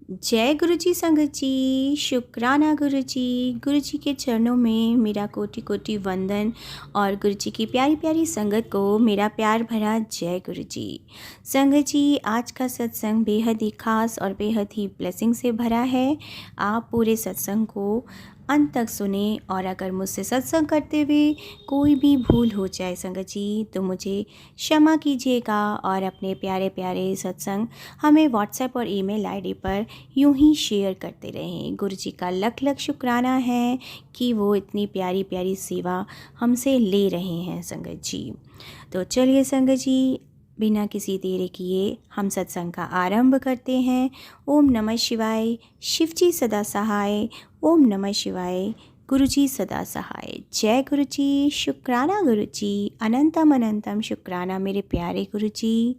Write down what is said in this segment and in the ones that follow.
जय गुरु जी संगत जी, शुक्राना गुरु जी के चरणों में मेरा कोटि कोटि वंदन और गुरु जी की प्यारी प्यारी संगत को मेरा प्यार भरा जय गुरु जी। संगत जी, आज का सत्संग बेहद ही खास और बेहद ही ब्लेसिंग से भरा है। आप पूरे सत्संग को अंत तक सुने और अगर मुझसे सत्संग करते हुए कोई भी भूल हो जाए संगत जी तो मुझे क्षमा कीजिएगा और अपने प्यारे प्यारे सत्संग हमें व्हाट्सएप और ईमेल आईडी पर यूं ही शेयर करते रहें। गुरु जी का लख लख शुक्राना है कि वो इतनी प्यारी प्यारी सेवा हमसे ले रहे हैं संगत जी। तो चलिए संगत जी, बिना किसी देरी किए हम सत्संग का आरंभ करते हैं। ओम नमः शिवाय, शिव जी सदा सहाय। ओम नमः शिवाय, गुरु जी सदा सहाय। जय गुरु जी, शुक्राना गुरु जी, अनंतम अनंतम शुक्राना मेरे प्यारे गुरु जी।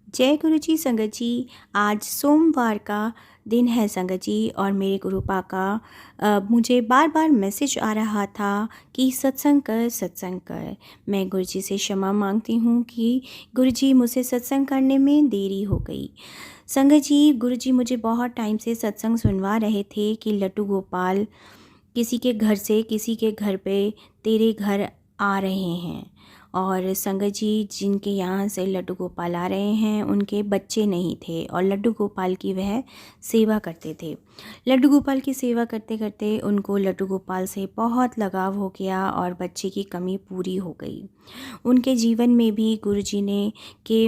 जय गुरु जी संगत जी, आज सोमवार का दिन है संगत जी और मेरे गुरुपा का मुझे बार बार मैसेज आ रहा था कि सत्संग कर सत्संग कर। मैं गुरु जी से क्षमा मांगती हूँ कि गुरु जी मुझसे सत्संग करने में देरी हो गई। संगत जी, गुरु जी मुझे बहुत टाइम से सत्संग सुनवा रहे थे कि लड्डू गोपाल किसी के घर से किसी के घर पे तेरे घर आ रहे हैं और संगत जी जिनके यहाँ से लड्डू गोपाल आ रहे हैं उनके बच्चे नहीं थे और लड्डू गोपाल की वह सेवा करते थे। लड्डू गोपाल की सेवा करते करते उनको लड्डू गोपाल से बहुत लगाव हो गया और बच्चे की कमी पूरी हो गई। उनके जीवन में भी गुरुजी ने के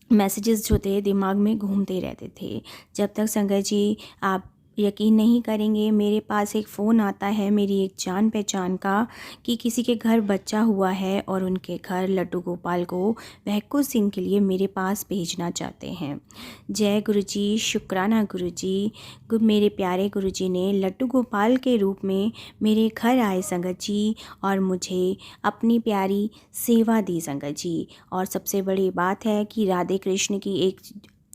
मैसेजेस जो थे दिमाग में घूमते रहते थे। जब तक संगत जी आप यकीन नहीं करेंगे, मेरे पास एक फ़ोन आता है मेरी एक जान पहचान का कि किसी के घर बच्चा हुआ है और उनके घर लड्डू गोपाल को वह कुछ दिन के लिए मेरे पास भेजना चाहते हैं। जय गुरु जी, शुक्राना गुरु जी। मेरे प्यारे गुरु जी ने लड्डू गोपाल के रूप में मेरे घर आए संगत जी और मुझे अपनी प्यारी सेवा दी संगत जी। और सबसे बड़ी बात है कि राधे कृष्ण की एक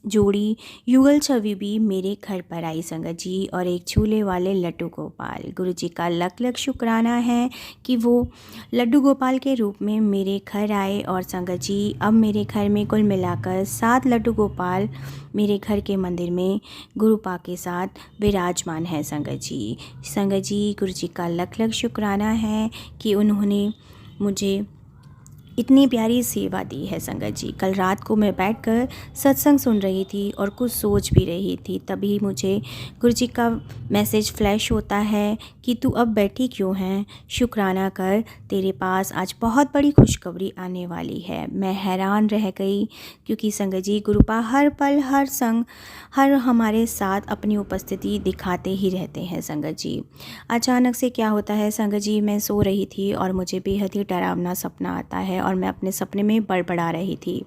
जोड़ी युगल छवि भी मेरे घर पर आई संगत जी और एक झूले वाले लड्डू गोपाल। गुरु जी का लख लख शुक्राना है कि वो लड्डू गोपाल के रूप में मेरे घर आए और संगत जी अब मेरे घर में कुल मिलाकर 7 लड्डू गोपाल मेरे घर के मंदिर में गुरुपा के साथ विराजमान है संगत जी। संगत जी, गुरु जी का लख लख शुक्राना है कि उन्होंने मुझे इतनी प्यारी सेवा दी है संगत जी। कल रात को मैं बैठकर सत्संग सुन रही थी और कुछ सोच भी रही थी, तभी मुझे गुरुजी का मैसेज फ्लैश होता है कि तू अब बैठी क्यों है, शुक्राना कर, तेरे पास आज बहुत बड़ी खुशखबरी आने वाली है। मैं हैरान रह गई क्योंकि संगत जी गुरुपा हर पल हर संग हर हमारे साथ अपनी उपस्थिति दिखाते ही रहते हैं संगत जी। अचानक से क्या होता है संगत जी, मैं सो रही थी और मुझे बेहद ही डरावना सपना आता है और मैं अपने सपने में बड़बड़ा रही थी।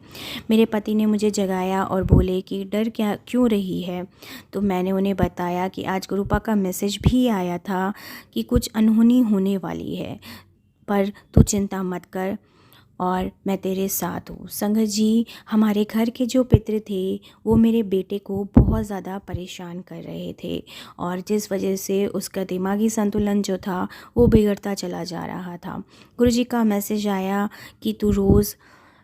मेरे पति ने मुझे जगाया और बोले कि डर क्या क्यों रही है। तो मैंने उन्हें बताया कि आज गुरुपा का मैसेज भी आया था कि कुछ अनहोनी होने वाली है, पर तू चिंता मत कर और मैं तेरे साथ हूँ। संगत जी, हमारे घर के जो पितृ थे वो मेरे बेटे को बहुत ज़्यादा परेशान कर रहे थे और जिस वजह से उसका दिमागी संतुलन जो था वो बिगड़ता चला जा रहा था। गुरुजी का मैसेज आया कि तू रोज़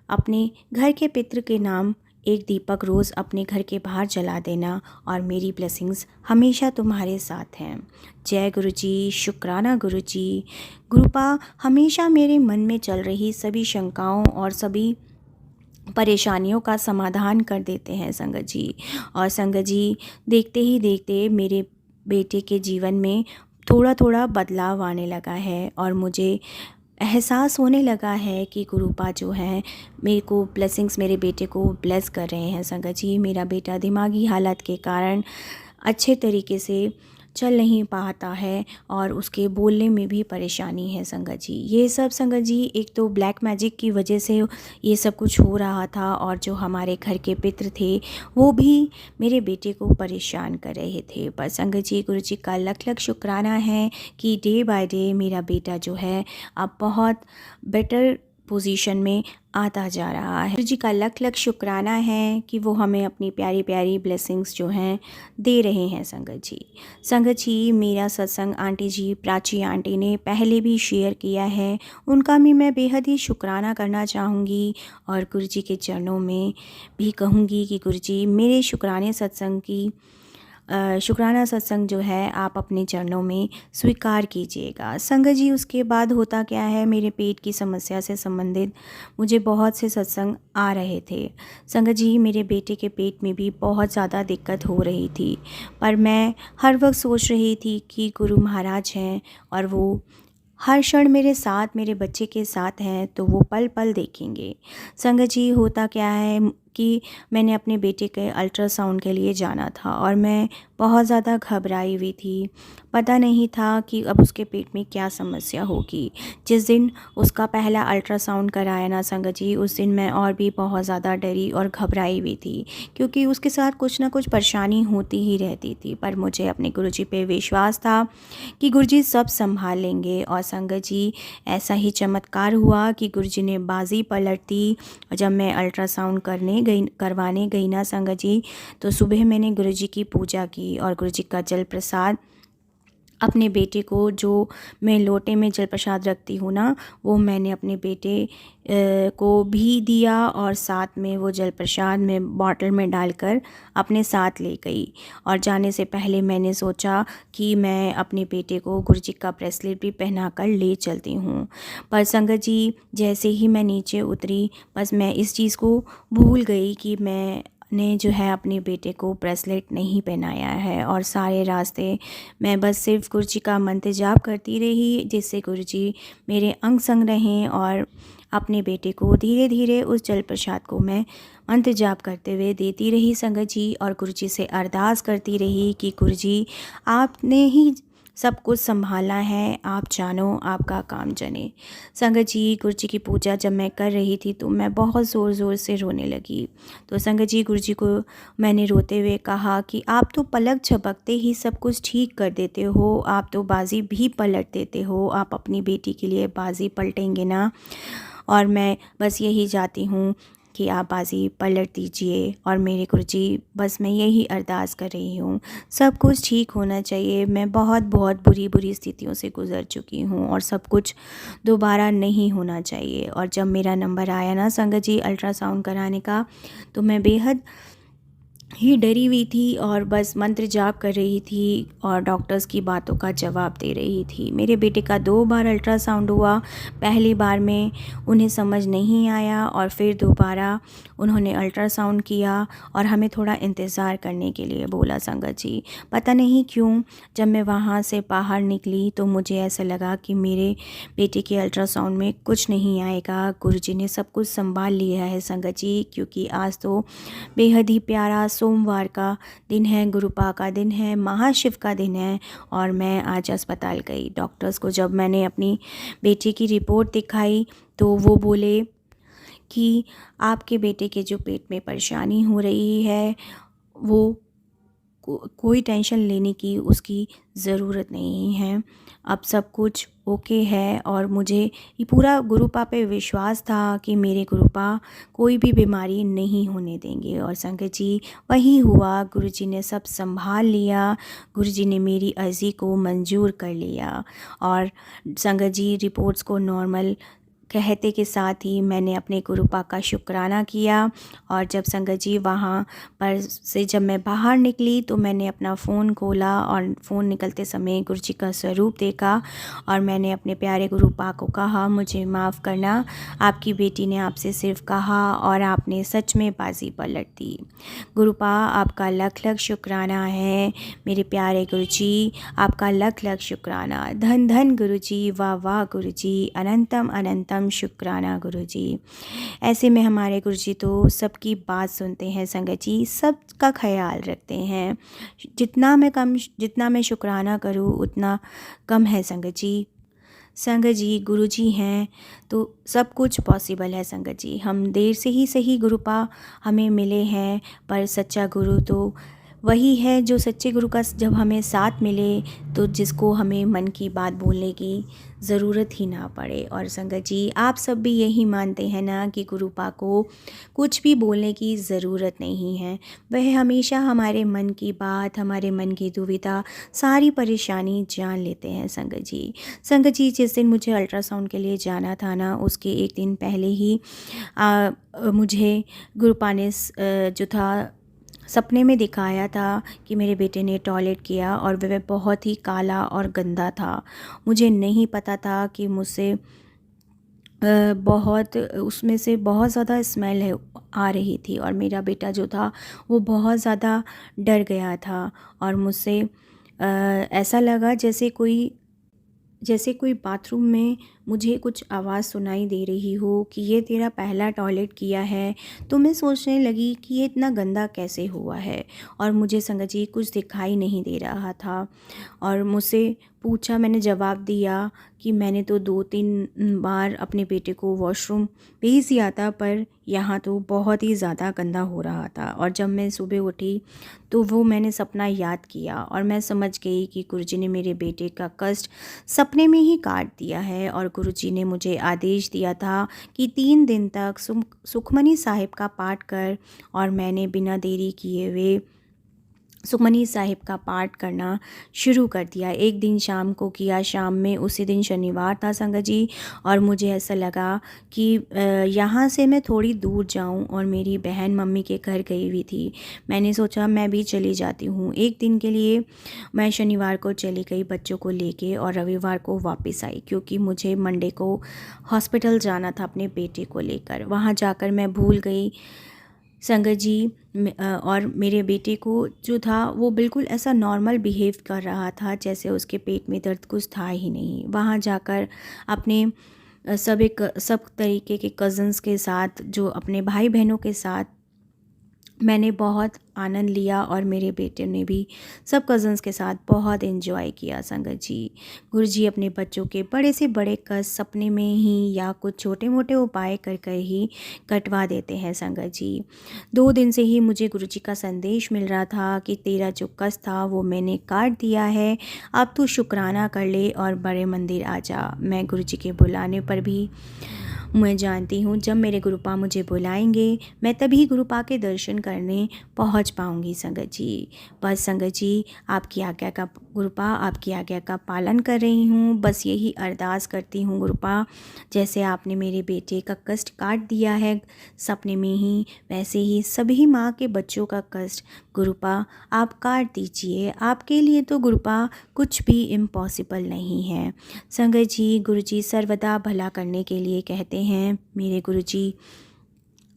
अपने घर के पितृ के नाम एक दीपक रोज़ अपने घर के बाहर जला देना और मेरी ब्लेसिंग्स हमेशा तुम्हारे साथ हैं। जय गुरु जी, शुक्राना गुरु जी। गुरुपा हमेशा मेरे मन में चल रही सभी शंकाओं और सभी परेशानियों का समाधान कर देते हैं संगत जी। और संगत जी, देखते ही देखते मेरे बेटे के जीवन में थोड़ा थोड़ा बदलाव आने लगा है और मुझे एहसास होने लगा है कि गुरुपा जो है मेरे को ब्लेसिंग्स मेरे बेटे को ब्लेस कर रहे हैं संगत जी। मेरा बेटा दिमागी हालत के कारण अच्छे तरीके से चल नहीं पाता है और उसके बोलने में भी परेशानी है संगत जी। ये सब संगत जी एक तो ब्लैक मैजिक की वजह से ये सब कुछ हो रहा था और जो हमारे घर के पितृ थे वो भी मेरे बेटे को परेशान कर रहे थे। पर संगत जी, गुरु जी का लख लख शुक्राना है कि डे बाय डे मेरा बेटा जो है अब बहुत बेटर पोजीशन में आता जा रहा है। गुरु जी का लख लख शुक्राना है कि वो हमें अपनी प्यारी प्यारी ब्लेसिंग्स जो हैं दे रहे हैं संगत जी। संगत जी, मेरा सत्संग आंटी जी, प्राची आंटी ने पहले भी शेयर किया है, उनका भी मैं बेहद ही शुक्राना करना चाहूँगी और गुरु जी के चरणों में भी कहूँगी कि गुरु जी मेरे शुक्राने सत्संग की शुक्राना सत्संग जो है आप अपने चरणों में स्वीकार कीजिएगा। संगत जी, उसके बाद होता क्या है, मेरे पेट की समस्या से संबंधित मुझे बहुत से सत्संग आ रहे थे। संगत जी, मेरे बेटे के पेट में भी बहुत ज़्यादा दिक्कत हो रही थी, पर मैं हर वक्त सोच रही थी कि गुरु महाराज हैं और वो हर क्षण मेरे साथ, मेरे बच्चे के साथ हैं, तो वो पल पल देखेंगे। संगत जी, होता क्या है कि मैंने अपने बेटे के अल्ट्रासाउंड के लिए जाना था और मैं बहुत ज़्यादा घबराई हुई थी। पता नहीं था कि अब उसके पेट में क्या समस्या होगी। जिस दिन उसका पहला अल्ट्रासाउंड कराया ना संगत जी, उस दिन मैं और भी बहुत ज़्यादा डरी और घबराई हुई थी, क्योंकि उसके साथ कुछ ना कुछ परेशानी होती ही रहती थी। पर मुझे अपने गुरुजी पे विश्वास था कि गुरुजी सब संभाल लेंगे। और संगत जी, ऐसा ही चमत्कार हुआ कि गुरुजी ने बाजी पलट दी। और जब मैं अल्ट्रासाउंड करवाने गई ना संगत जी, तो सुबह मैंने गुरुजी की पूजा की और गुरुजी का जल प्रसाद अपने बेटे को, जो मैं लोटे में जल प्रसाद रखती हूँ ना, वो मैंने अपने बेटे को भी दिया और साथ में वो जल प्रसाद मैं बॉटल में डालकर अपने साथ ले गई। और जाने से पहले मैंने सोचा कि मैं अपने बेटे को गुरुजी का ब्रेसलेट भी पहना कर ले चलती हूँ। पर संगत जी, जैसे ही मैं नीचे उतरी, बस मैं इस चीज़ को भूल गई कि मैं ने जो है अपने बेटे को ब्रेसलेट नहीं पहनाया है। और सारे रास्ते मैं बस सिर्फ गुरुजी का मंत्र जाप करती रही, जिससे गुरुजी मेरे अंग संग रहें। और अपने बेटे को धीरे धीरे उस जल प्रसाद को मैं मंत्र जाप करते हुए देती रही संगत जी, और गुरुजी से अरदास करती रही कि गुरुजी, आपने ही सब कुछ संभाला है, आप जानो, आपका काम जने। संगत जी, गुरुजी की पूजा जब मैं कर रही थी तो मैं बहुत ज़ोर ज़ोर से रोने लगी। तो संगत जी, गुरुजी को मैंने रोते हुए कहा कि आप तो पलक झपकते ही सब कुछ ठीक कर देते हो, आप तो बाजी भी पलट देते हो, आप अपनी बेटी के लिए बाजी पलटेंगे ना। और मैं बस यही चाहती हूँ कि आप बाजी पलट दीजिए। और मेरे गुरुजी, बस मैं यही अरदास कर रही हूँ, सब कुछ ठीक होना चाहिए। मैं बहुत बहुत बुरी स्थितियों से गुज़र चुकी हूँ और सब कुछ दोबारा नहीं होना चाहिए। और जब मेरा नंबर आया ना संगत जी अल्ट्रासाउंड कराने का, तो मैं बेहद ही डरी हुई थी और बस मंत्र जाप कर रही थी और डॉक्टर्स की बातों का जवाब दे रही थी। मेरे बेटे का 2 बार अल्ट्रासाउंड हुआ। पहली बार में उन्हें समझ नहीं आया और फिर दोबारा उन्होंने अल्ट्रासाउंड किया और हमें थोड़ा इंतज़ार करने के लिए बोला संगत जी। पता नहीं क्यों, जब मैं वहाँ से बाहर निकली तो मुझे ऐसा लगा कि मेरे बेटे के अल्ट्रासाउंड में कुछ नहीं आएगा। गुरुजी ने सब कुछ संभाल लिया है संगत जी, क्योंकि आज तो बेहद ही प्यारा सोमवार का दिन है, गुरुपा का दिन है, महाशिव का दिन है। और मैं आज अस्पताल गई। डॉक्टर्स को जब मैंने अपनी बेटी की रिपोर्ट दिखाई तो वो बोले कि आपके बेटे के जो पेट में परेशानी हो रही है, वो कोई टेंशन लेने की उसकी ज़रूरत नहीं है, अब सब कुछ ओके है। और मुझे ये पूरा गुरुपा पे विश्वास था कि मेरे गुरुपा कोई भी बीमारी नहीं होने देंगे। और संगत जी, वही हुआ, गुरुजी ने सब संभाल लिया, गुरुजी ने मेरी अर्ज़ी को मंजूर कर लिया। और संगत जी, रिपोर्ट्स को नॉर्मल कहते के साथ ही मैंने अपने गुरुपा का शुक्राना किया। और जब संगत जी वहाँ पर से जब मैं बाहर निकली तो मैंने अपना फ़ोन खोला और फ़ोन निकलते समय गुरुजी का स्वरूप देखा और मैंने अपने प्यारे गुरुपा को कहा, मुझे माफ़ करना, आपकी बेटी ने आपसे सिर्फ कहा और आपने सच में बाजी पलट दी। गुरुपा, आपका लख लख शुक्राना है। मेरे प्यारे गुरुजी, आपका लख लख शुक्राना। धन धन गुरुजी, वाह वाह गुरुजी, अनंतम अनंतम शुक्राना गुरुजी। ऐसे में हमारे गुरुजी तो सबकी बात सुनते हैं संगत जी, सबका ख्याल रखते हैं। जितना मैं शुक्राना करूँ उतना कम है संगत जी। संगत जी, गुरुजी हैं तो सब कुछ पॉसिबल है संगत जी। हम देर से ही सही, गुरुपा हमें मिले हैं, पर सच्चा गुरु तो वही है जो सच्चे गुरु का जब हमें साथ मिले तो जिसको हमें मन की बात बोलने की ज़रूरत ही ना पड़े। और संगत जी, आप सब भी यही मानते हैं ना कि गुरुपा को कुछ भी बोलने की ज़रूरत नहीं है। वह हमेशा हमारे मन की बात, हमारे मन की दुविधा, सारी परेशानी जान लेते हैं संगत जी। संगत जी, जिस दिन मुझे अल्ट्रासाउंड के लिए जाना था ना, उसके एक दिन पहले ही मुझे गुरुपा ने जो था सपने में दिखाया था कि मेरे बेटे ने टॉयलेट किया और वह बहुत ही काला और गंदा था। मुझे नहीं पता था कि मुझसे बहुत उसमें से बहुत ज़्यादा स्मेल है आ रही थी, और मेरा बेटा जो था वो बहुत ज़्यादा डर गया था। और मुझसे ऐसा लगा जैसे कोई बाथरूम में मुझे कुछ आवाज़ सुनाई दे रही हो कि ये तेरा पहला टॉयलेट किया है। तो मैं सोचने लगी कि ये इतना गंदा कैसे हुआ है, और मुझे संगत जी कुछ दिखाई नहीं दे रहा था। और मुझसे पूछा, मैंने जवाब दिया कि मैंने तो 2-3 बार अपने बेटे को वॉशरूम भेज दिया था, पर यहाँ तो बहुत ही ज़्यादा गंदा हो रहा था। और जब मैं सुबह उठी तो वो मैंने सपना याद किया, और मैं समझ गई कि गुरुजी ने मेरे बेटे का कष्ट सपने में ही काट दिया है। और गुरुजी ने मुझे आदेश दिया था कि 3 दिन तक सुखमनी साहिब का पाठ कर, और मैंने बिना देरी किए हुए सुखमनी साहिब का पाठ करना शुरू कर दिया। एक दिन शाम को किया, शाम में उसी दिन शनिवार था संगत जी, और मुझे ऐसा लगा कि यहाँ से मैं थोड़ी दूर जाऊँ, और मेरी बहन मम्मी के घर गई हुई थी। मैंने सोचा मैं भी चली जाती हूँ। एक दिन के लिए मैं शनिवार को चली गई बच्चों को लेके, और रविवार को वापस आई, क्योंकि मुझे मंडे को हॉस्पिटल जाना था अपने बेटे को लेकर। वहाँ जाकर मैं भूल गई संगत जी। और मेरे बेटे को जो था वो बिल्कुल ऐसा नॉर्मल बिहेव कर रहा था जैसे उसके पेट में दर्द कुछ था ही नहीं। वहाँ जाकर अपने सब तरीके के कज़न्स के साथ, जो अपने भाई बहनों के साथ मैंने बहुत आनंद लिया, और मेरे बेटे ने भी सब कज़न्स के साथ बहुत एंजॉय किया संगत जी। गुरुजी अपने बच्चों के बड़े से बड़े कष्ट सपने में ही या कुछ छोटे मोटे उपाय कर कर ही कटवा देते हैं संगत जी। 2 दिन से ही मुझे गुरुजी का संदेश मिल रहा था कि तेरा जो कष्ट था वो मैंने काट दिया है, अब तू शुक्राना कर ले और बड़े मंदिर आ जा। मैं गुरुजी के बुलाने पर भी, मैं जानती हूँ जब मेरे गुरुपा मुझे बुलाएंगे मैं तभी गुरुपा के दर्शन करने पहुँच पाऊँगी संगत जी। बस संगत जी, आपकी आज्ञा का गुरुपा, आपकी आज्ञा का पालन कर रही हूँ। बस यही अरदास करती हूँ गुरुपा, जैसे आपने मेरे बेटे का कष्ट काट दिया है सपने में ही, वैसे ही सभी माँ के बच्चों का कष्ट गुरुपा आप काट दीजिए। आपके लिए तो गुरुपा कुछ भी इम्पॉसिबल नहीं है संगत जी। गुरुजी सर्वदा भला करने के लिए कहते हैं। मेरे गुरुजी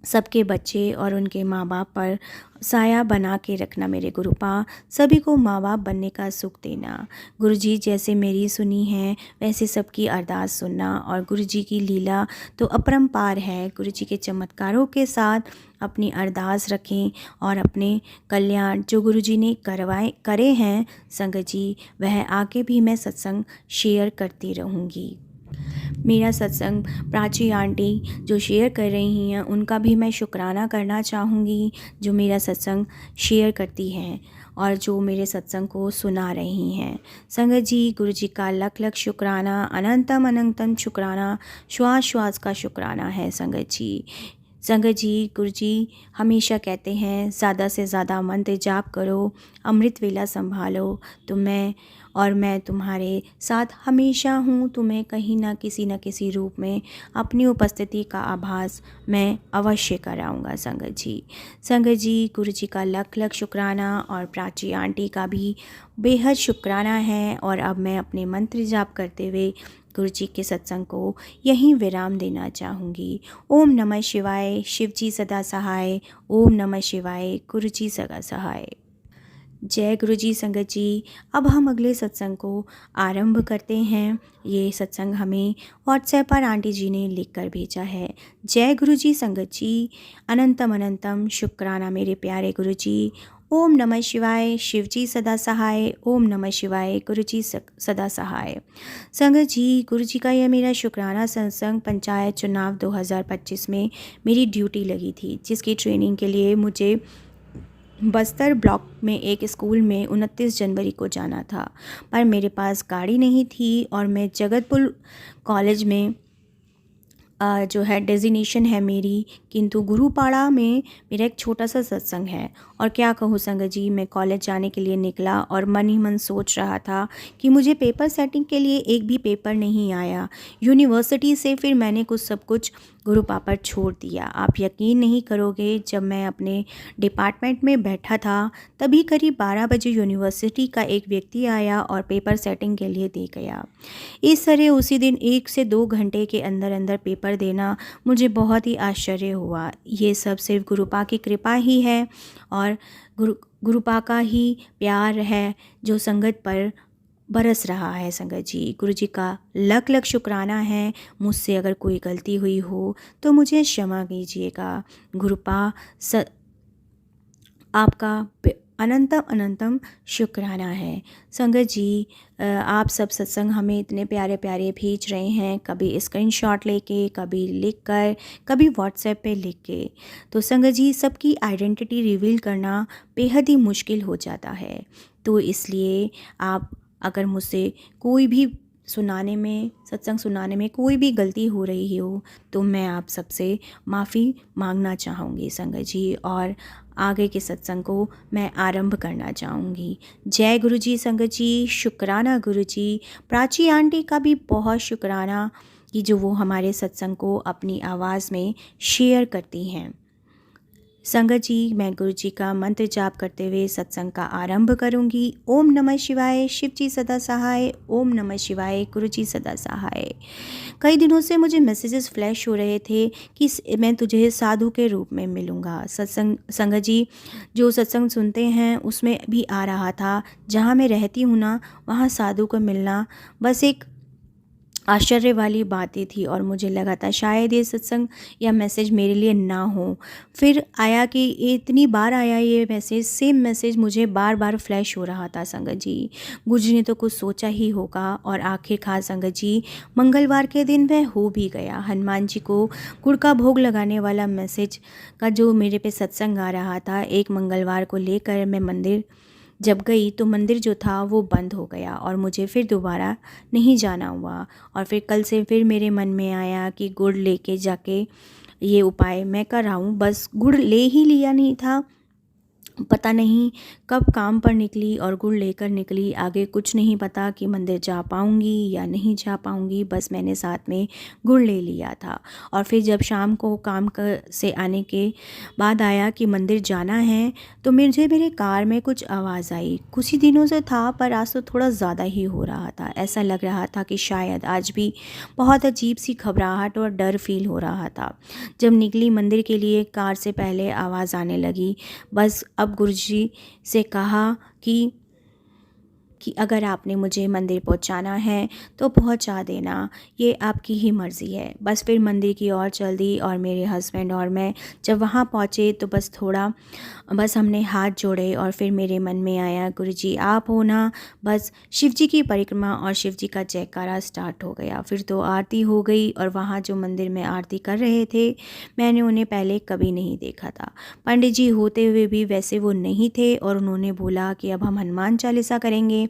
सबके बच्चे और उनके माँ बाप पर साया बना के रखना मेरे गुरुपा, सभी को माँ बाप बनने का सुख देना। गुरुजी जैसे मेरी सुनी है वैसे सबकी अरदास सुनना, और गुरुजी की लीला तो अपरंपार है। गुरुजी के चमत्कारों के साथ अपनी अरदास रखें, और अपने कल्याण जो गुरुजी ने करे हैं संगत जी, वह आगे भी मैं सत्संग शेयर करती रहूँगी। मेरा सत्संग प्राची आंटी जो शेयर कर रही हैं उनका भी मैं शुक्राना करना चाहूँगी, जो मेरा सत्संग शेयर करती हैं और जो मेरे सत्संग को सुना रही हैं। संगत जी, गुरु जी का लख लख शुक्राना, अनंतम अनंतम शुक्राना, श्वास श्वास का शुक्राना है संगत जी। संगत जी, गुरु जी हमेशा कहते हैं ज़्यादा से ज़्यादा मंत्र जाप करो, अमृत वेला संभालो, तो मैं तुम्हारे साथ हमेशा हूँ। तुम्हें कहीं ना किसी रूप में अपनी उपस्थिति का आभास मैं अवश्य कराऊंगा संगत जी। संगत जी, गुरु जी का लख लख शुक्राना, और प्राची आंटी का भी बेहद शुक्राना है। और अब मैं अपने मंत्र जाप करते हुए गुरु जी के सत्संग को यहीं विराम देना चाहूँगी। ओम नमः शिवाय, शिव जी सदा सहाय। ओम नमः शिवाय, गुरु जी सदा सहाय। जय गुरु जी। संगत जी, अब हम अगले सत्संग को आरंभ करते हैं। ये सत्संग हमें व्हाट्सएप पर आंटी जी ने लिखकर भेजा है। जय गुरु जी। संगत जी, अनंतम अनंतम शुक्राना मेरे प्यारे गुरु जी। ओम नमः शिवाय, शिव जी सदा सहाय। ओम नमः शिवाय, गुरु जी सदा सहाय। संगत जी, गुरु जी का यह मेरा शुक्राना सत्संग पंचायत चुनाव 2025 में मेरी ड्यूटी लगी थी, जिसकी ट्रेनिंग के लिए मुझे बस्तर ब्लॉक में एक स्कूल में 29 जनवरी को जाना था, पर मेरे पास गाड़ी नहीं थी और मैं जगतपुर कॉलेज में जो है डेजिग्नेशन है मेरी, किंतु गुरुपाड़ा में मेरा एक छोटा सा सत्संग है। और क्या कहूँ संगत जी, मैं कॉलेज जाने के लिए निकला और मन ही मन सोच रहा था कि मुझे पेपर सेटिंग के लिए एक भी पेपर नहीं आया। यूनिवर्सिटी से फिर मैंने सब कुछ गुरु पापड़ छोड़ दिया। आप यकीन नहीं करोगे, जब मैं अपने डिपार्टमेंट में बैठा था तभी करीब 12 बजे यूनिवर्सिटी का एक व्यक्ति आया और पेपर सेटिंग के लिए दे गया। इस तरह उसी दिन 1 से 2 घंटे के अंदर अंदर पेपर देना मुझे बहुत ही आश्चर्य हुआ। ये सब सिर्फ गुरुपा की कृपा ही है और गुरुपा का ही प्यार है जो संगत पर बरस रहा है। संगत जी, गुरु जी का लख लख शुक्राना है। मुझसे अगर कोई गलती हुई हो तो मुझे क्षमा कीजिएगा। गुरुपा आपका अनंतम अनंतम शुक्राना है। संगत जी, आप सब सत्संग हमें इतने प्यारे प्यारे भेज रहे हैं, कभी स्क्रीनशॉट लेके, कभी लिख कर, कभी व्हाट्सएप पे लिख के। तो संगत जी, सबकी आइडेंटिटी रिवील करना बेहद ही मुश्किल हो जाता है। तो इसलिए आप अगर मुझसे कोई भी सत्संग सुनाने में कोई भी गलती हो रही हो तो मैं आप सबसे माफ़ी मांगना चाहूँगी संगत जी, और आगे के सत्संग को मैं आरंभ करना चाहूँगी। जय गुरु जी संगत जी, शुक्राना गुरु जी। प्राची आंटी का भी बहुत शुक्राना कि जो वो हमारे सत्संग को अपनी आवाज़ में शेयर करती हैं। संगत जी, मैं गुरु जी का मंत्र जाप करते हुए सत्संग का आरंभ करूंगी। ओम नमः शिवाय, शिव जी सदा सहाय। ओम नमः शिवाय, गुरु जी सदा सहाय। कई दिनों से मुझे मैसेजेस फ्लैश हो रहे थे कि मैं तुझे साधु के रूप में मिलूंगा। संगत जी, जो सत्संग सुनते हैं उसमें भी आ रहा था, जहाँ मैं रहती हूँ ना, वहाँ साधु को मिलना बस एक आश्चर्य वाली बातें थी और मुझे लगा था शायद ये सत्संग या मैसेज मेरे लिए ना हो। फिर आया कि इतनी बार आया ये मैसेज, सेम मैसेज मुझे बार बार फ्लैश हो रहा था। संगत जी, गुरु जी ने तो कुछ सोचा ही होगा और आखिरकार संगत जी, मंगलवार के दिन वह हो भी गया। हनुमान जी को गुड़ का भोग लगाने वाला मैसेज का जो मेरे पे सत्संग आ रहा था, एक मंगलवार को लेकर मैं मंदिर जब गई तो मंदिर जो था वो बंद हो गया और मुझे फिर दोबारा नहीं जाना हुआ। और फिर कल से फिर मेरे मन में आया कि गुड़ लेके जाके ये उपाय मैं कर रहा हूँ। बस गुड़ ले ही लिया नहीं था, पता नहीं कब काम पर निकली और गुड़ लेकर निकली। आगे कुछ नहीं पता कि मंदिर जा पाऊँगी या नहीं जा पाऊँगी, बस मैंने साथ में गुड़ ले लिया था। और फिर जब शाम को से आने के बाद आया कि मंदिर जाना है तो मुझे मेरे कार में कुछ आवाज़ आई। कुछ ही दिनों से था पर आज तो थोड़ा ज़्यादा ही हो रहा था। ऐसा लग रहा था कि शायद आज भी बहुत अजीब सी घबराहट और डर फील हो रहा था। जब निकली मंदिर के लिए, कार से पहले आवाज़ आने लगी। बस अब गुरुजी से कहा कि अगर आपने मुझे मंदिर पहुंचाना है तो पहुंचा देना, ये आपकी ही मर्ज़ी है। बस फिर मंदिर की ओर चल दी और मेरे हस्बैंड और मैं जब वहाँ पहुँचे तो बस हमने हाथ जोड़े और फिर मेरे मन में आया, गुरुजी आप हो ना। बस शिव जी की परिक्रमा और शिव जी का जयकारा स्टार्ट हो गया। फिर तो आरती हो गई और वहाँ जो मंदिर में आरती कर रहे थे, मैंने उन्हें पहले कभी नहीं देखा था। पंडित जी होते हुए भी वैसे वो नहीं थे और उन्होंने बोला कि अब हम हनुमान चालीसा करेंगे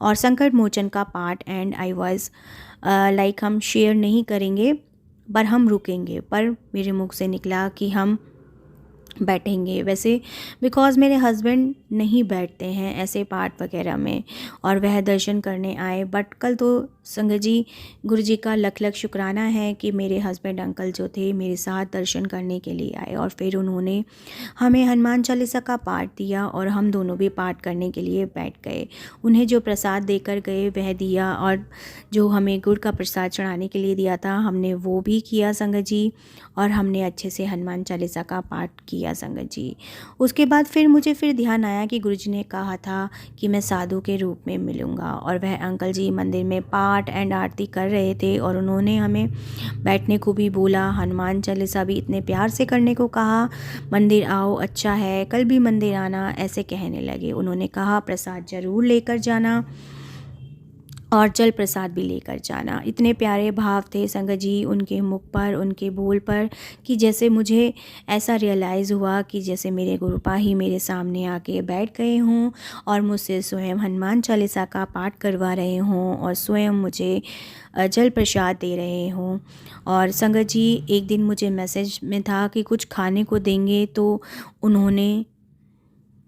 और संकट मोचन का part and I was like हम शेयर नहीं करेंगे पर हम रुकेंगे। पर मेरे मुख से निकला कि हम बैठेंगे। वैसे बिकॉज़ मेरे हस्बैंड नहीं बैठते हैं ऐसे पार्ट वगैरह में और वह दर्शन करने आए। बट कल तो संगत जी, गुरु जी का लख लख शुक्राना है कि मेरे हस्बैंड अंकल जो थे मेरे साथ दर्शन करने के लिए आए और फिर उन्होंने हमें हनुमान चालीसा का पाठ दिया और हम दोनों भी पाठ करने के लिए बैठ गए। उन्हें जो प्रसाद देकर गए वह दिया और जो हमें गुड़ का प्रसाद चढ़ाने के लिए दिया था हमने वो भी किया संगत जी, और हमने अच्छे से हनुमान चालीसा का पाठ किया संगत जी। उसके बाद फिर मुझे ध्यान आया कि गुरुजी ने कहा था कि मैं साधु के रूप में मिलूँगा और वह अंकल जी मंदिर में पाठ एंड आरती कर रहे थे और उन्होंने हमें बैठने को भी बोला, हनुमान चालीसा भी इतने प्यार से करने को कहा। मंदिर आओ, अच्छा है, कल भी मंदिर आना, ऐसे कहने लगे। उन्होंने कहा प्रसाद ज़रूर लेकर जाना और जल प्रसाद भी लेकर जाना। इतने प्यारे भाव थे संगत जी उनके मुख पर, उनके बोल पर, कि जैसे मुझे ऐसा रियलाइज़ हुआ कि जैसे मेरे गुरुपा ही मेरे सामने आके बैठ गए हों और मुझसे स्वयं हनुमान चालीसा का पाठ करवा रहे हों और स्वयं मुझे जल प्रसाद दे रहे हों। और संगत जी, एक दिन मुझे मैसेज में था कि कुछ खाने को देंगे तो उन्होंने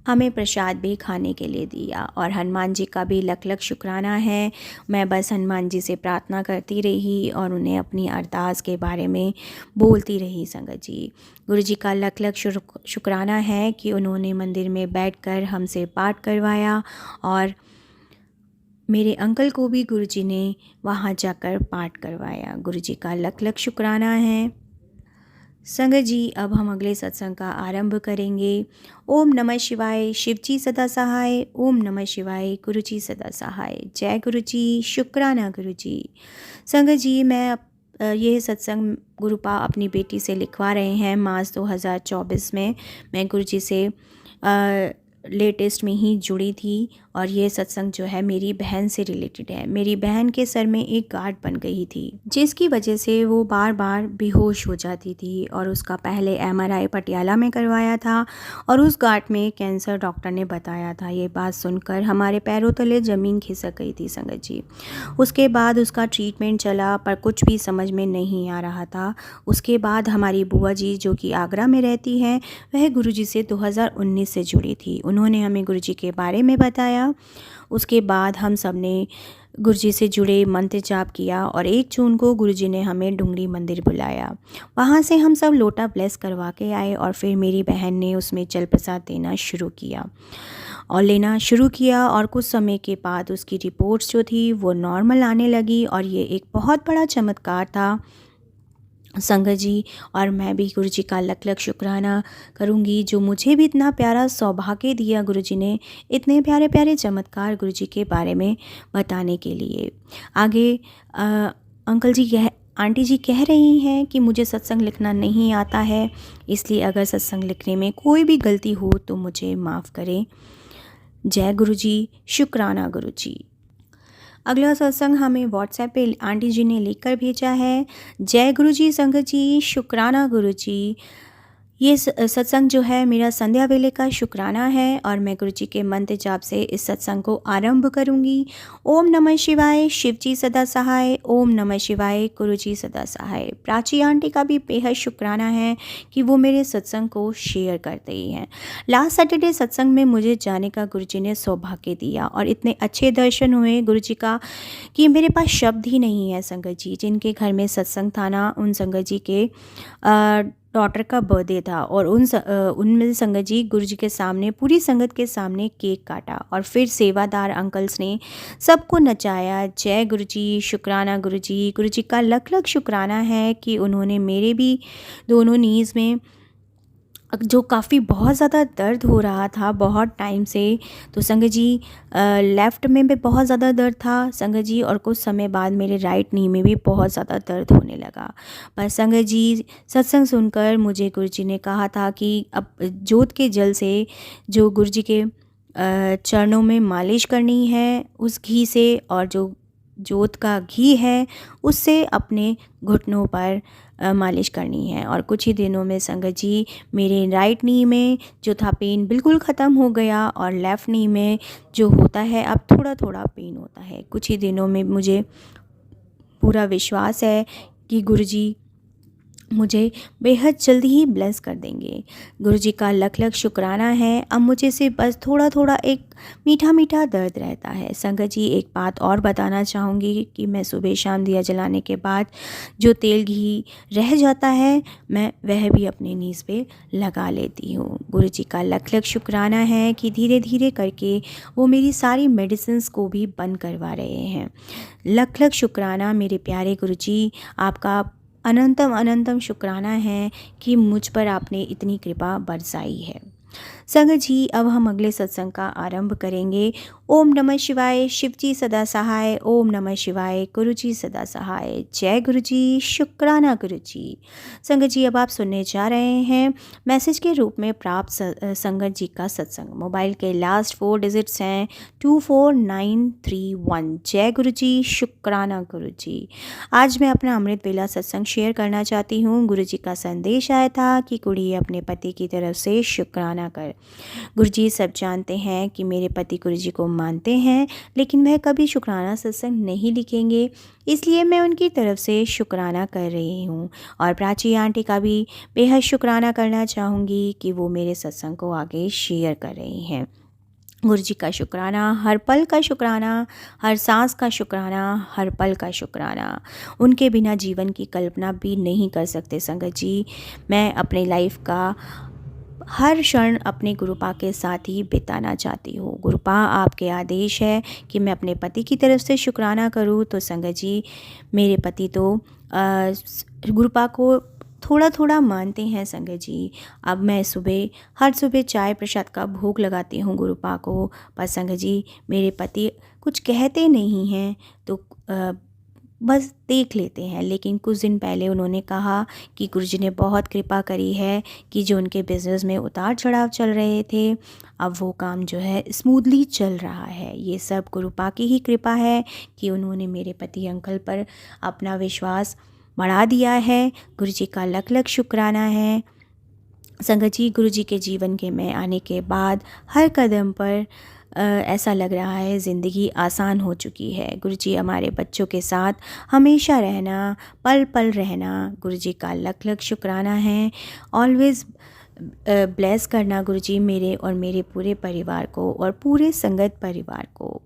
हमें प्रसाद भी खाने के लिए दिया और हनुमान जी का भी लख लख शुक्राना है। मैं बस हनुमान जी से प्रार्थना करती रही और उन्हें अपनी अरदास के बारे में बोलती रही संगत जी। गुरु जी का लख लख शुक्राना है कि उन्होंने मंदिर में बैठकर हमसे पाठ करवाया और मेरे अंकल को भी गुरु जी ने वहाँ जाकर पाठ करवाया। गुरु जी का लख लख शुक्राना है। संगत जी, अब हम अगले सत्संग का आरंभ करेंगे। ओम नमः शिवाय, शिव जी सदा सहाय। ओम नमः शिवाय, गुरु जी सदा सहाय। जय गुरु जी, शुक्राना गुरु जी। संगत जी, ये सत्संग गुरुपा अपनी बेटी से लिखवा रहे हैं मार्च 2024 में। मैं गुरु जी से लेटेस्ट में ही जुड़ी थी और ये सत्संग जो है मेरी बहन से रिलेटेड है। मेरी बहन के सर में एक गांठ बन गई थी जिसकी वजह से वो बार बार बेहोश हो जाती थी और उसका पहले एमआरआई पटियाला में करवाया था और उस गांठ में कैंसर डॉक्टर ने बताया था। ये बात सुनकर हमारे पैरों तले ज़मीन खिसक गई थी संगत जी। उसके बाद उसका ट्रीटमेंट चला पर कुछ भी समझ में नहीं आ रहा था। उसके बाद हमारी बुआ जी जो कि आगरा में रहती हैं, वह गुरुजी से 2019 से जुड़ी थी। उन्होंने हमें गुरुजी के बारे में बताया। उसके बाद हम सब ने गुरुजी से जुड़े मंत्र जाप किया और 1 जून को गुरुजी ने हमें डुंगरी मंदिर बुलाया। वहाँ से हम सब लोटा ब्लेस करवा के आए और फिर मेरी बहन ने उसमें जल प्रसाद देना शुरू किया और लेना शुरू किया और कुछ समय के बाद उसकी रिपोर्ट्स जो थी वो नॉर्मल आने लगी और ये एक बहुत बड़ा चमत्कार था संगत जी। और मैं भी गुरु जी का लख लख शुक्राना करूँगी जो मुझे भी इतना प्यारा सौभाग्य दिया गुरु जी ने, इतने प्यारे प्यारे चमत्कार गुरु जी के बारे में बताने के लिए। आगे अंकल जी आंटी जी कह रही हैं कि मुझे सत्संग लिखना नहीं आता है, इसलिए अगर सत्संग लिखने में कोई भी गलती हो तो मुझे माफ़ करें। जय गुरु जी, शुक्राना गुरु जी। अगला सत्संग हमें व्हाट्सएप पे आंटी जी ने लिखकर भेजा है। जय गुरु जी संगत जी, शुक्राना गुरु जी। ये सत्संग जो है मेरा संध्या वेले का शुक्राना है और मैं गुरु जी के मंत्र जाप से इस सत्संग को आरंभ करूंगी। ओम नमः शिवाय, शिव जी सदा सहाय। ओम नमः शिवाय, गुरु जी सदा सहाय। प्राची आंटी का भी बेहद शुक्राना है कि वो मेरे सत्संग को शेयर करते ही हैं। लास्ट सैटरडे सत्संग में मुझे जाने का गुरु जी ने सौभाग्य दिया और इतने अच्छे दर्शन हुए गुरु जी का कि मेरे पास शब्द ही नहीं है संगत जी। जिनके घर में सत्संग था ना, उन संगत जी के डॉटर का बर्थडे था और उनमें संगत जी गुरु जी के सामने, पूरी संगत के सामने केक काटा और फिर सेवादार अंकल्स ने सबको नचाया। जय गुरु जी, शुक्राना गुरु जी। गुरु जी का लख लख शुक्राना है कि उन्होंने मेरे भी दोनों नीज़ में जो काफ़ी बहुत ज़्यादा दर्द हो रहा था बहुत टाइम से, तो संगत जी लेफ़्ट में भी बहुत ज़्यादा दर्द था संगत जी और कुछ समय बाद मेरे राइट नी में भी बहुत ज़्यादा दर्द होने लगा। पर संगत जी सत्संग सुनकर मुझे गुरु जी ने कहा था कि अब जोत के जल से जो गुरु जी के चरणों में मालिश करनी है उस घी से, और जो जोत का घी है उससे अपने घुटनों पर मालिश करनी है। और कुछ ही दिनों में संगत जी मेरे राइट नी में जो था पेन बिल्कुल ख़त्म हो गया और लेफ़्ट नी में जो होता है अब थोड़ा थोड़ा पेन होता है। कुछ ही दिनों में मुझे पूरा विश्वास है कि गुरुजी मुझे बेहद जल्दी ही ब्लेस कर देंगे। गुरुजी का लख लख शुक्राना है। अब मुझे से बस थोड़ा थोड़ा एक मीठा मीठा दर्द रहता है। संगत जी एक बात और बताना चाहूँगी कि मैं सुबह शाम दिया जलाने के बाद जो तेल घी रह जाता है मैं वह भी अपने नीज़ पे लगा लेती हूँ। गुरुजी का लख लख शुक्राना है कि धीरे धीरे करके वो मेरी सारी मेडिसिन्स को भी बंद करवा रहे हैं। लख लख शुक्राना मेरे प्यारे गुरुजी, आपका अनंतम अनंतम शुक्राना है कि मुझ पर आपने इतनी कृपा बरसाई है। संगत जी अब हम अगले सत्संग का आरंभ करेंगे। ओम नमः शिवाय, शिव जी सदा सहाय। ओम नमः शिवाय, गुरु जी सदा सहाय। जय गुरु जी, शुक्राना गुरु जी। संगत जी अब आप सुनने जा रहे हैं मैसेज के रूप में प्राप्त संगत जी का सत्संग। मोबाइल के लास्ट 4 डिजिट्स हैं 24931। जय गुरु जी, शुक्राना गुरु जी। आज मैं अपना अमृत वेला सत्संग शेयर करना चाहती हूँ। गुरु जी का संदेश आया था कि कुड़ी अपने पति की तरफ से शुक्राना कर। गुरुजी सब जानते हैं कि मेरे पति गुरुजी को मानते हैं, लेकिन वह कभी शुक्राना सत्संग नहीं लिखेंगे, इसलिए मैं उनकी तरफ से शुक्राना कर रही हूँ। और प्राची आंटी का भी बेहद शुक्राना करना चाहूँगी कि वो मेरे सत्संग को आगे शेयर कर रही हैं। गुरुजी का शुक्राना, हर पल का शुक्राना, हर सांस का शुक्राना, हर पल का शुक्राना। उनके बिना जीवन की कल्पना भी नहीं कर सकते संगत जी। मैं अपनी लाइफ का हर क्षण अपने गुरुपा के साथ ही बिताना चाहती हूँ। गुरुपा आपके आदेश है कि मैं अपने पति की तरफ से शुक्राना करूँ, तो संगत जी मेरे पति तो गुरुपा को थोड़ा थोड़ा मानते हैं संगत जी। अब मैं हर सुबह चाय प्रसाद का भोग लगाती हूँ गुरुपा को, पर संगत जी मेरे पति कुछ कहते नहीं हैं, तो बस देख लेते हैं। लेकिन कुछ दिन पहले उन्होंने कहा कि गुरुजी ने बहुत कृपा करी है कि जो उनके बिज़नेस में उतार चढ़ाव चल रहे थे, अब वो काम जो है स्मूथली चल रहा है। ये सब गुरुपा की ही कृपा है कि उन्होंने मेरे पति अंकल पर अपना विश्वास बढ़ा दिया है। गुरुजी का लख लख शुक्राना है। संगत जी, गुरुजी के जीवन के में आने के बाद हर कदम पर ऐसा लग रहा है ज़िंदगी आसान हो चुकी है। गुरुजी हमारे बच्चों के साथ हमेशा रहना, पल पल रहना, गुरुजी का लख लख शुक्राना है। ऑलवेज़ ब्लेस करना गुरुजी मेरे और मेरे पूरे परिवार को और पूरे संगत परिवार को।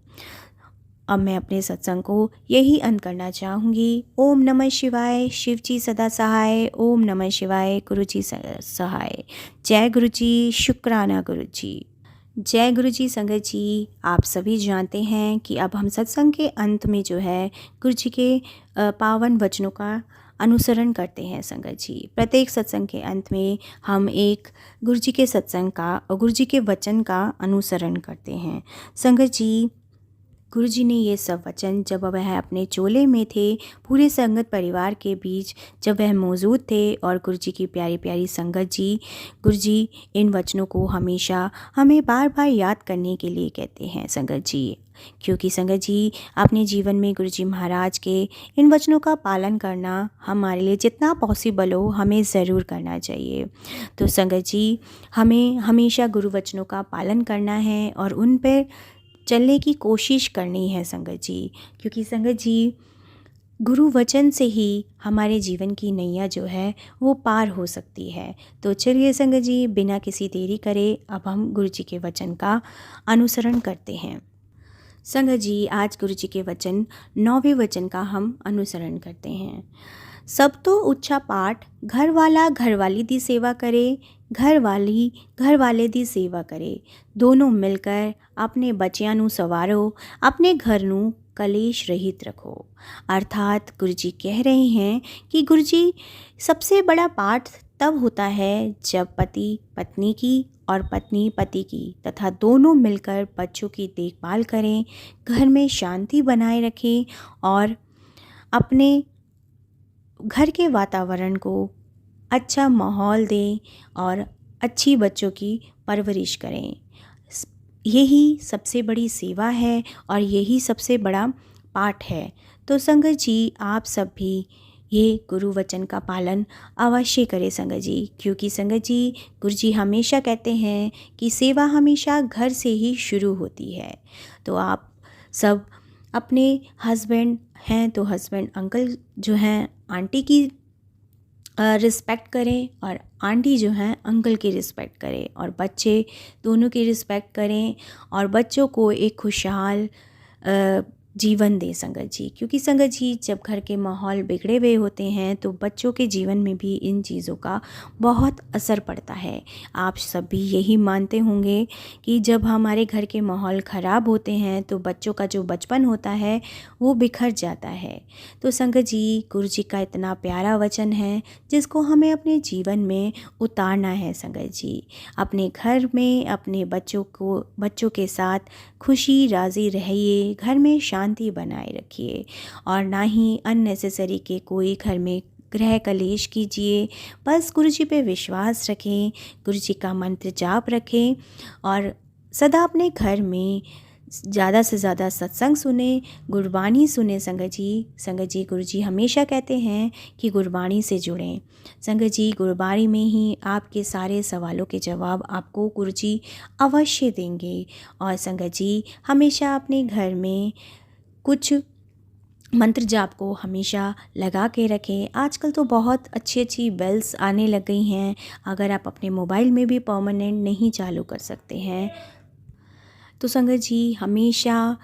अब मैं अपने सत्संग को यही अंत करना चाहूँगी। ओम नमः शिवाय, शिव जी सदा सहाय। ओम नमः शिवाय, गुरुजी सहाय। जय गुरुजी, शुक्राना गुरुजी। जय गुरुजी। संगत जी, आप सभी जानते हैं कि अब हम सत्संग के अंत में जो है गुरुजी के पावन वचनों का अनुसरण करते हैं। संगत जी, प्रत्येक सत्संग के अंत में हम एक गुरुजी के सत्संग का और गुरुजी के वचन का अनुसरण करते हैं। संगत जी, गुरुजी ने ये सब वचन जब वह अपने चोले में थे, पूरे संगत परिवार के बीच जब वह मौजूद थे, और गुरुजी की प्यारी प्यारी संगत जी, गुरुजी इन वचनों को हमेशा हमें बार बार याद करने के लिए कहते हैं संगत जी। क्योंकि संगत जी, अपने जीवन में गुरुजी महाराज के इन वचनों का पालन करना हमारे लिए जितना पॉसिबल हो हमें ज़रूर करना चाहिए। तो संगत जी, हमें हमेशा गुरु वचनों का पालन करना है और उन पर चलने की कोशिश करनी है संगत जी। क्योंकि संगत जी, गुरु वचन से ही हमारे जीवन की नैया जो है वो पार हो सकती है। तो चलिए संगत जी, बिना किसी देरी करे अब हम गुरुजी के वचन का अनुसरण करते हैं। संगत जी, आज गुरुजी के वचन 9वें वचन का हम अनुसरण करते हैं। सब तो उच्चा पाठ, घर वाला घरवाली दी सेवा करे, घर वाली घर वाले दी सेवा करे, दोनों मिलकर अपने बच्चियां नू सवारो, अपने घर नू कलेश रहित रखो। अर्थात गुरुजी कह रहे हैं कि गुरुजी सबसे बड़ा पाठ तब होता है जब पति पत्नी की और पत्नी पति की तथा दोनों मिलकर बच्चों की देखभाल करें, घर में शांति बनाए रखें और अपने घर के वातावरण को अच्छा माहौल दें और अच्छी बच्चों की परवरिश करें। यही सबसे बड़ी सेवा है और यही सबसे बड़ा पाठ है। तो संगत जी, आप सब भी ये गुरु वचन का पालन अवश्य करें संगत जी। क्योंकि संगत जी, गुरुजी हमेशा कहते हैं कि सेवा हमेशा घर से ही शुरू होती है। तो आप सब अपने हस्बैंड हैं तो हस्बैंड अंकल जो हैं आंटी की रिस्पेक्ट करें, और आंटी जो हैं अंकल की रिस्पेक्ट करें, और बच्चे दोनों की रिस्पेक्ट करें और बच्चों को एक खुशहाल जीवन दें संगत जी। क्योंकि संगत जी, जब घर के माहौल बिगड़े हुए होते हैं तो बच्चों के जीवन में भी इन चीज़ों का बहुत असर पड़ता है। आप सब भी यही मानते होंगे कि जब हमारे घर के माहौल ख़राब होते हैं तो बच्चों का जो बचपन होता है वो बिखर जाता है। तो संगत जी, गुरुजी का इतना प्यारा वचन है जिसको हमें अपने जीवन में उतारना है संगत जी। अपने घर में अपने बच्चों के साथ खुशी राज़ी रहिए, घर में शांति बनाए रखिए और ना ही अननेसेसरी के कोई घर में गृह कलेश कीजिए। बस गुरुजी पे विश्वास रखें, गुरुजी का मंत्र जाप रखें और सदा अपने घर में ज़्यादा से ज़्यादा सत्संग सुने, गुरबाणी सुने संगत जी। संगत जी, गुरु जी हमेशा कहते हैं कि गुरबाणी से जुड़ें। संगत जी, गुरबाणी में ही आपके सारे सवालों के जवाब आपको गुरु जी अवश्य देंगे। और संगत जी, हमेशा अपने घर में कुछ मंत्र जाप को हमेशा लगा के रखें। आजकल तो बहुत अच्छी अच्छी बेल्स आने लग गई हैं। अगर आप अपने मोबाइल में भी परमानेंट नहीं चालू कर सकते हैं तो संगत जी हमेशा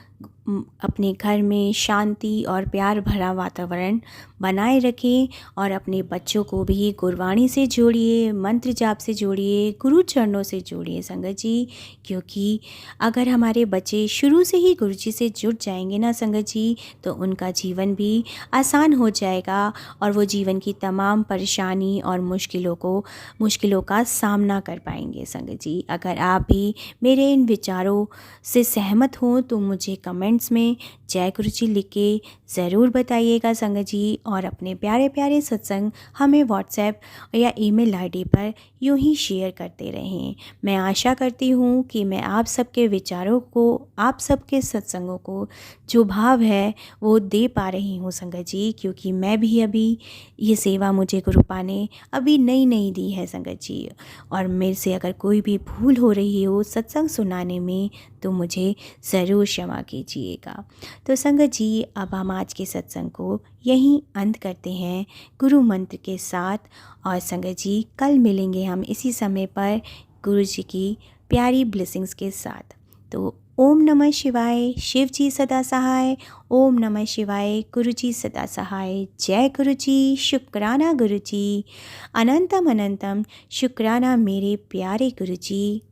अपने घर में शांति और प्यार भरा वातावरण बनाए रखें और अपने बच्चों को भी गुरबाणी से जोड़िए, मंत्र जाप से जोड़िए, गुरु चरणों से जोड़िए संगत जी। क्योंकि अगर हमारे बच्चे शुरू से ही गुरु जी से जुड़ जाएंगे ना संगत जी, तो उनका जीवन भी आसान हो जाएगा और वो जीवन की तमाम परेशानी और मुश्किलों का सामना कर पाएंगे संगत जी। अगर आप भी मेरे इन विचारों से सहमत हों तो मुझे कमेंट्स में जय गुरु जी लिख के ज़रूर बताइएगा संगत जी। और अपने प्यारे प्यारे सत्संग हमें व्हाट्सएप या ईमेल आईडी पर यूं ही शेयर करते रहें। मैं आशा करती हूँ कि मैं आप सबके विचारों को, आप सबके सत्संगों को जो भाव है वो दे पा रही हूँ संगत जी। क्योंकि मैं भी अभी ये सेवा मुझे गुरुपा ने अभी नई दी है संगत जी। और मेरे से अगर कोई भी भूल हो रही हो सत्संग सुनाने में तो मुझे ज़रूर क्षमा कीजिएगा। तो संगत जी, अब हम आज के सत्संग को यहीं अंत करते हैं गुरु मंत्र के साथ। और संगत जी, कल मिलेंगे हम इसी समय पर गुरु जी की प्यारी ब्लेसिंग्स के साथ। तो ओम नमः शिवाय, शिव जी सदा सहाय। ओम नमः शिवाय, गुरु जी सदा सहाय। जय गुरु जी, शुक्राना गुरु जी, अनंतम अनंतम शुक्राना मेरे प्यारे गुरु जी।